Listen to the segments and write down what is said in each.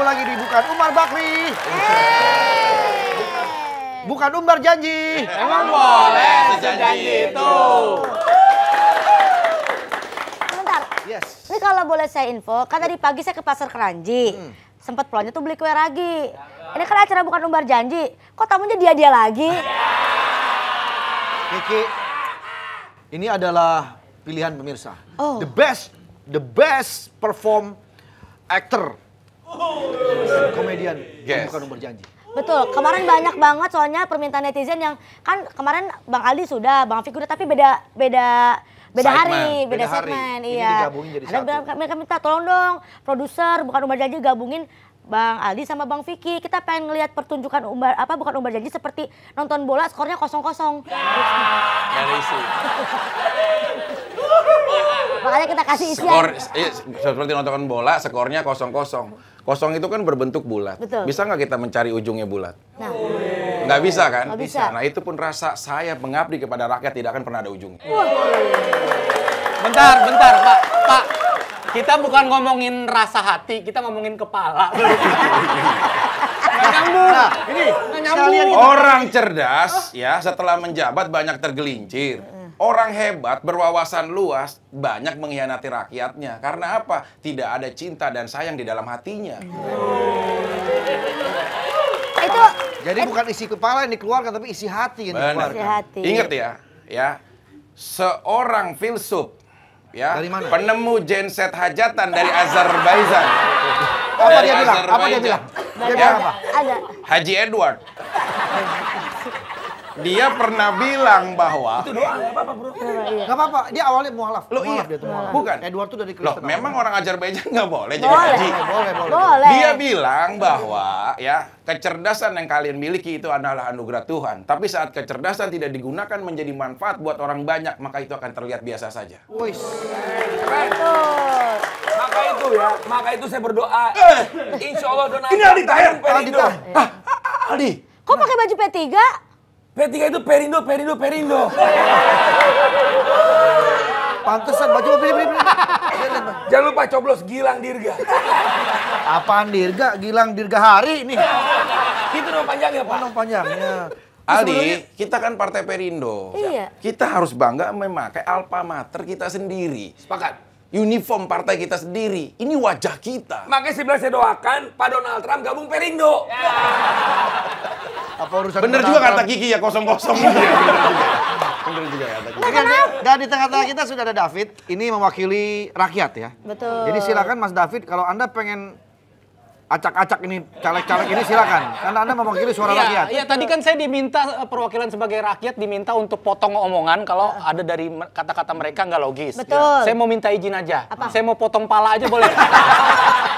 ketemu lagi di Bukan Umbar Bakri. Bukan Umbar Janji. Emang boleh sejanji itu. Sebentar. Yes. Ini kalau boleh saya info, kan tadi pagi saya ke Pasar Keranji. Sempat pulangnya tuh beli kue ragi. Ini kan acara Bukan Umbar Janji. Kok tamunya dia lagi? Kiki, ini adalah pilihan pemirsa. Oh. The best perform actor. Komedian yang Bukan Umbar Janji. Betul, kemarin banyak banget soalnya permintaan netizen yang kan kemarin Bang Aldi sudah, Bang Fik udah, tapi beda hari, beda segmen. Ini Iya. digabungin jadi Ada satu. mereka minta tolong dong, produser Bukan Umbar Janji gabungin Bang Aldi sama Bang Vicky. Kita pengen ngelihat pertunjukan Bukan Umbar Janji seperti nonton bola skornya 0-0. Dari isi. Makanya kita kasih isian. Skor seperti nonton bola, skornya 0-0. Kosong itu kan berbentuk bulat. Betul. Bisa nggak kita mencari ujungnya bulat? Nah, Nggak bisa kan? Nggak bisa. Nah itu pun rasa saya mengabdi kepada rakyat tidak akan pernah ada ujungnya. Bentar, Pak. Kita bukan ngomongin rasa hati, kita ngomongin kepala. Nggak nyambung. Nah, ini sekalian Orang cerdas ya setelah menjabat banyak tergelincir. Orang hebat berwawasan luas banyak mengkhianati rakyatnya. Karena apa? Tidak ada cinta dan sayang di dalam hatinya. itu Jadi bukan isi kepala yang dikeluarkan, tapi isi hati yang Benar. dikeluarkan. Isi hati. Ingat ya, seorang filsuf, ya, Dari mana? penemu genset hajatan dari Azerbaijan. Apa Dari dia bilang? Apa dia Azerbaijan. bilang? Dia Ya, bilang apa? ada. Haji Edward. Dia pernah bilang bahwa Gak apa-apa, dia awalnya mualaf. Loh, iya. Dia tuh mualaf. Bukan. Edward tuh dari Loh, Kristen. memang orang Azerbaijan nggak boleh jadi Boleh. haji. Boleh. Boleh. Dia bilang bahwa ya kecerdasan yang kalian miliki itu adalah anugerah Tuhan. Tapi saat kecerdasan tidak digunakan menjadi manfaat buat orang banyak, maka itu akan terlihat biasa saja. Wis. Betul. Maka itu saya berdoa. Insya Allah Donald Ini Aldi Tahir. Perindo. Aldi, Kok pakai baju P3? P3 itu Perindo. Pantesan baju beli. Jangan lupa coblos Gilang Dirga. Apaan Dirga? Gilang Dirgahari nih. Itu nama panjangnya, Pak. Panjang panjangnya. Aldi, kita kan Partai Perindo. Iya. Kita harus bangga memakai alma mater kita sendiri. Sepakat. Uniform partai kita sendiri. Ini wajah kita. Makanya sebelah saya doakan Pak Donald Trump gabung Perindo. Apa urusan Bener juga kata Kiki ya, 0-0. Bener juga kata Kiki. Dan di tengah-tengah kita sudah ada David. Ini mewakili rakyat ya. Betul. Jadi silakan Mas David, kalau Anda pengen acak-acak ini, caleg-caleg ini silakan. Karena Anda mewakili suara rakyat. Iya, tadi kan saya diminta perwakilan sebagai rakyat diminta untuk potong omongan kalau ada dari kata-kata mereka nggak logis. Betul. Saya mau minta izin aja. Apa? Saya mau potong pala aja boleh.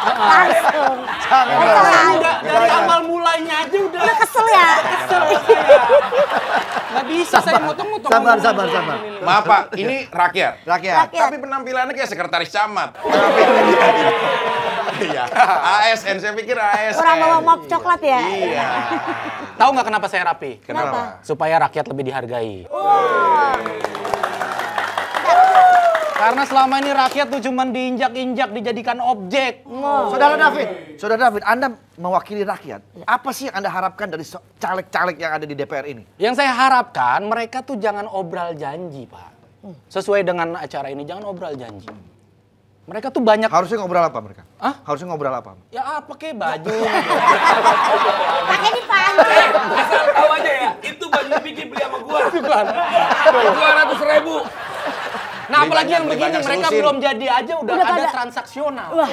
Langsung. Dari awal mulainya aja udah Kesel ya? nggak bisa saya motong-motong. Sabar. Maaf Pak, ini rakyat. Rakyat. Rakyat. Tapi penampilannya kayak sekretaris camat. Iya. ASN, saya pikir ASN. Orang bawa mop coklat ya? Iya. Tahu nggak kenapa saya rapi? Kenapa? Supaya rakyat lebih dihargai. Wah. Karena selama ini rakyat tuh cuman diinjak-injak, dijadikan objek. Saudara David, Anda mewakili rakyat. Apa sih yang Anda harapkan dari caleg-caleg yang ada di DPR ini? Yang saya harapkan mereka tuh jangan obral janji, Pak. Sesuai dengan acara ini, jangan obral janji. Mereka tuh banyak... Harusnya ngobrol apa mereka? Hah? Harusnya ngobrol apa? Ya apa kek baju. Pakai dipanggil. Asal tahu aja ya, itu baju Vicky beli sama gua. 200.000. Nah Beli apalagi banyak, yang beli begini, banyak, mereka selusin. belum jadi aja udah ada ada. transaksional. Wah.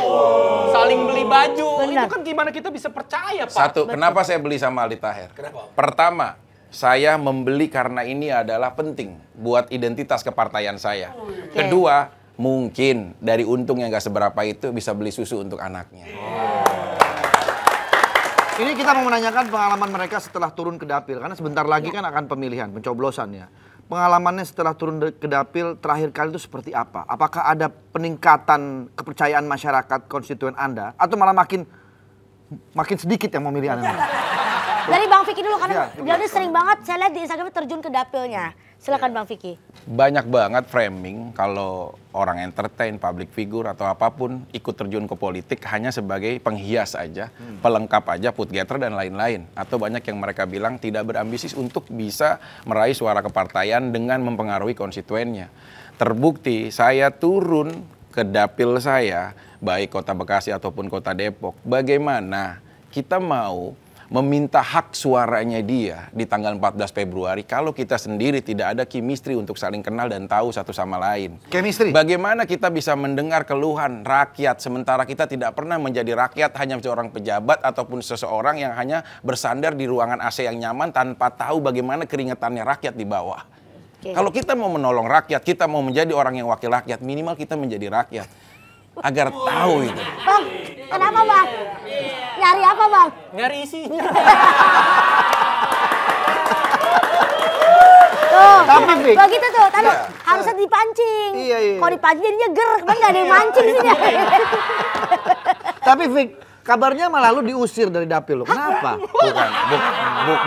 Saling beli baju. Benar. Itu kan gimana kita bisa percaya, Pak? Satu, kenapa saya beli sama Aldi Tahir? Kenapa? Pertama, saya membeli karena ini adalah penting buat identitas kepartaian saya. Kedua, mungkin dari untung yang gak seberapa itu bisa beli susu untuk anaknya. Ini kita mau menanyakan pengalaman mereka setelah turun ke dapil. Karena sebentar lagi kan akan pemilihan, pencoblosan ya. Pengalamannya setelah turun ke dapil terakhir kali itu seperti apa? Apakah ada peningkatan kepercayaan masyarakat konstituen Anda? Atau malah makin sedikit yang memilih Anda? Dari Bang Vicky dulu karena Iya, dia udah sering banget saya lihat di Instagram terjun ke dapilnya. Silakan Bang Vicky. Banyak banget framing kalau orang entertain, public figure atau apapun ikut terjun ke politik hanya sebagai penghias aja, pelengkap aja, put together dan lain-lain. Atau banyak yang mereka bilang tidak berambisi untuk bisa meraih suara kepartaian dengan mempengaruhi konstituennya. Terbukti saya turun ke dapil saya, baik Kota Bekasi ataupun Kota Depok, bagaimana kita mau meminta hak suaranya dia di tanggal 14 Februari kalau kita sendiri tidak ada chemistry untuk saling kenal dan tahu satu sama lain. Chemistry? Bagaimana kita bisa mendengar keluhan rakyat sementara kita tidak pernah menjadi rakyat, hanya seorang pejabat ataupun seseorang yang hanya bersandar di ruangan AC yang nyaman tanpa tahu bagaimana keringetannya rakyat di bawah. Kalau kita mau menolong rakyat, kita mau menjadi orang yang wakil rakyat, minimal kita menjadi rakyat agar tahu itu. Bang, kenapa Bang? Nyari apa Bang? Nyari isinya. Tuh, Tapi, Vic. begitu tuh, tadi Iya. harusnya dipancing. Iya, iya. Kalau dipancing jadinya ger, kan nggak ada yang mancing sih. Tapi Vic, kabarnya malah lu diusir dari dapil lu. Kenapa?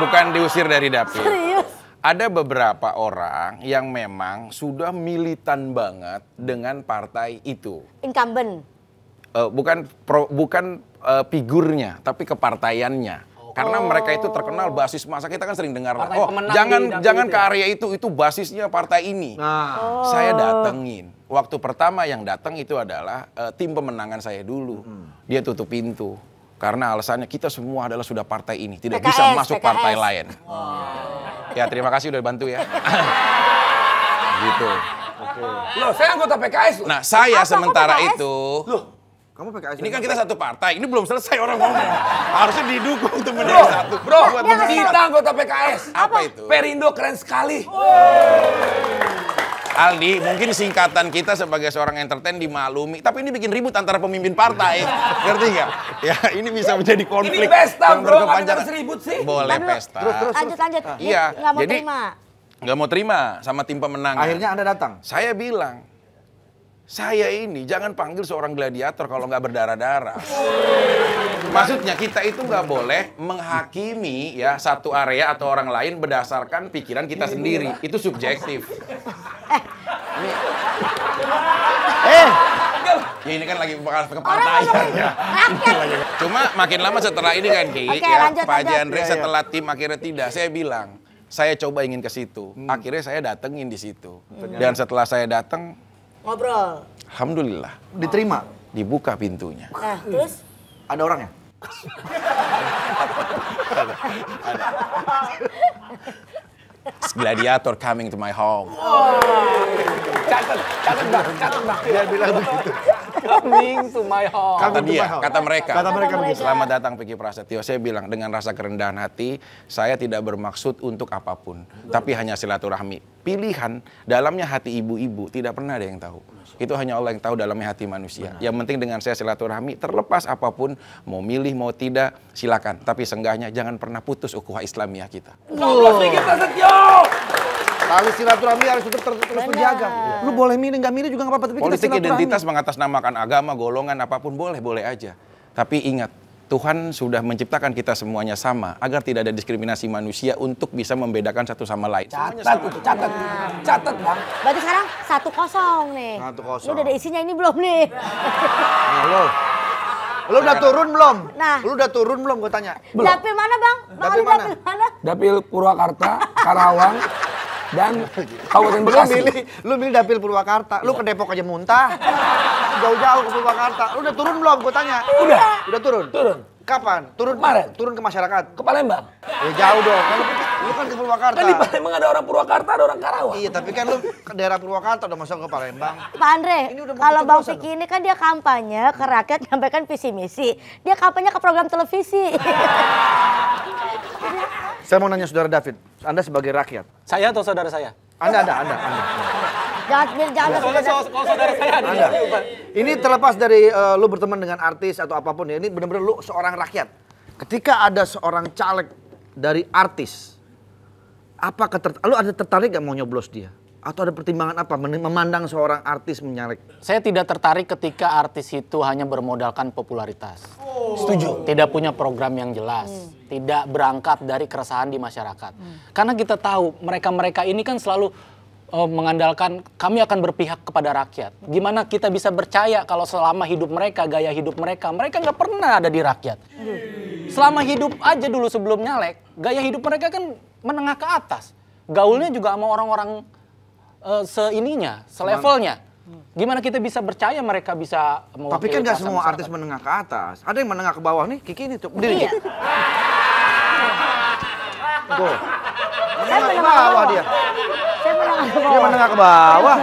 Bukan diusir dari dapil. Serius? Ada beberapa orang yang memang sudah militan banget dengan partai itu. Incumbent. Bukan figurnya, tapi kepartaiannya. Karena mereka itu terkenal basis masa, kita kan sering dengar, Partai oh pemenang jangan di dapil jangan itu ke ya?" area itu basisnya partai ini. Nah, Saya datengin. Waktu pertama yang datang itu adalah tim pemenangan saya dulu. Dia tutup pintu. Karena alasannya kita semua adalah sudah partai ini, tidak bisa PKS, masuk PKS. partai lain. Ya terima kasih udah bantu ya. Gitu. Loh, saya anggota PKS. Nah saya Apa, kok sementara PKS? itu, kamu PKS. ini kan kita satu partai, ini belum selesai orang ngomong. Harusnya didukung untuk menjadi satu. Bro, Buat dia menang. kita anggota PKS. Apa itu? Perindo keren sekali. Aldi, mungkin singkatan kita sebagai seorang entertain dimaklumi, tapi ini bikin ribut antara pemimpin partai, ngerti nggak? Ya, ini bisa menjadi konflik Ini pesta, yang bro. berkepanjangan. Nggak ada ribut sih. Boleh Tadi dulu. pesta. Lanjut. Iya, Nggak mau jadi terima. nggak mau terima sama tim pemenang. Akhirnya Anda datang. Saya bilang, saya ini jangan panggil seorang gladiator kalau nggak berdarah-darah. Maksudnya kita itu nggak boleh menghakimi ya satu area atau orang lain berdasarkan pikiran kita sendiri. Itu subjektif. Ya ini kan lagi bahas kepartaian ya. Cuma makin lama setelah ini kan Ki, Oke, ya lanjut, Pak Haji lanjut. Andre setelah tim akhirnya tidak, saya bilang saya coba ingin ke situ. Akhirnya saya datengin di situ. Dan setelah saya datang, Ngobrol. alhamdulillah Diterima. dibuka pintunya. Nah, terus? Ada orangnya? Gladiator coming to my home. Catat bang. Dia bilang begitu. Coming to my home. Kata Coming to dia, my home. kata mereka. Kata mereka begitu. Selamat datang Vicky Prasetyo. Saya bilang dengan rasa kerendahan hati, saya tidak bermaksud untuk apapun, tapi hanya silaturahmi. Pilihan dalamnya hati ibu-ibu tidak pernah ada yang tahu. Itu hanya Allah yang tahu dalamnya hati manusia. Yang penting dengan saya silaturahmi, terlepas apapun, mau milih mau tidak, silakan. Tapi seenggaknya jangan pernah putus ukhuwah Islamiyah kita. Coblos Vicky Prasetyo. Tali silaturahmi harus tetap terus terjaga. Lu boleh milih nggak milih juga nggak apa-apa. Tapi kita Politik silaturahmi. identitas mengatasnamakan agama, golongan apapun boleh aja. Tapi ingat, Tuhan sudah menciptakan kita semuanya sama agar tidak ada diskriminasi manusia untuk bisa membedakan satu sama lain. Catat itu, catat bang. Berarti sekarang 1-0 nih. 1-0. Ini udah ada isinya ini belum nih? Nah, lu udah turun belum? Nah. Lu udah turun belum? Gue tanya. Dapil mana Bang? Bang Dapil Ali mana? dapil mana? Dapil Purwakarta, Karawang, dan Kabupaten Lu Bekasi. milih dapil Purwakarta. Lu ke Depok aja muntah. Jauh-jauh ke Purwakarta. Lu udah turun belum? Gue tanya. Udah turun. Turun. Kapan? Kemarin. Turun ke masyarakat. Ke Palembang. Ya jauh dong. Lu kan ke Purwakarta. Kan di Palembang ada orang Purwakarta, ada orang Karawang. Iya, tapi kan lu ke daerah Purwakarta udah masuk ke Palembang. Pak Andre, Ini udah mau kalau Bang keceplosan Vicky ini kan dia kampanye ke rakyat nyampaikan visi misi. Dia kampanye ke program televisi. Saya mau nanya Saudara David, Anda sebagai rakyat. Saya atau saudara saya? Anda. jangan Kalau saudara saya ada. Anda. Ini terlepas dari lu berteman dengan artis atau apapun ya, ini benar-benar lu seorang rakyat. Ketika ada seorang caleg dari artis, lu ada tertarik gak mau nyoblos dia? Atau ada pertimbangan apa memandang seorang artis menyalek? Saya tidak tertarik ketika artis itu hanya bermodalkan popularitas. Setuju. Tidak punya program yang jelas. tidak berangkat dari keresahan di masyarakat. Karena kita tahu mereka-mereka ini kan selalu mengandalkan kami akan berpihak kepada rakyat. Gimana kita bisa percaya kalau selama hidup mereka, gaya hidup mereka nggak pernah ada di rakyat. Selama hidup aja dulu sebelum nyalek, gaya hidup mereka kan menengah ke atas. Gaulnya juga sama orang-orang selevelnya. Gimana kita bisa percaya mereka bisa mewakili. Tapi kan nggak semua masyarakat. artis menengah ke atas. Ada yang menengah ke bawah nih, Kiki ini tuh. Berdiri, Iya. Kiki. Tuh. Saya Menengah ke menengah ke bawah bawah. dia. Saya menengah ke Dia bawah. menengah ke bawah.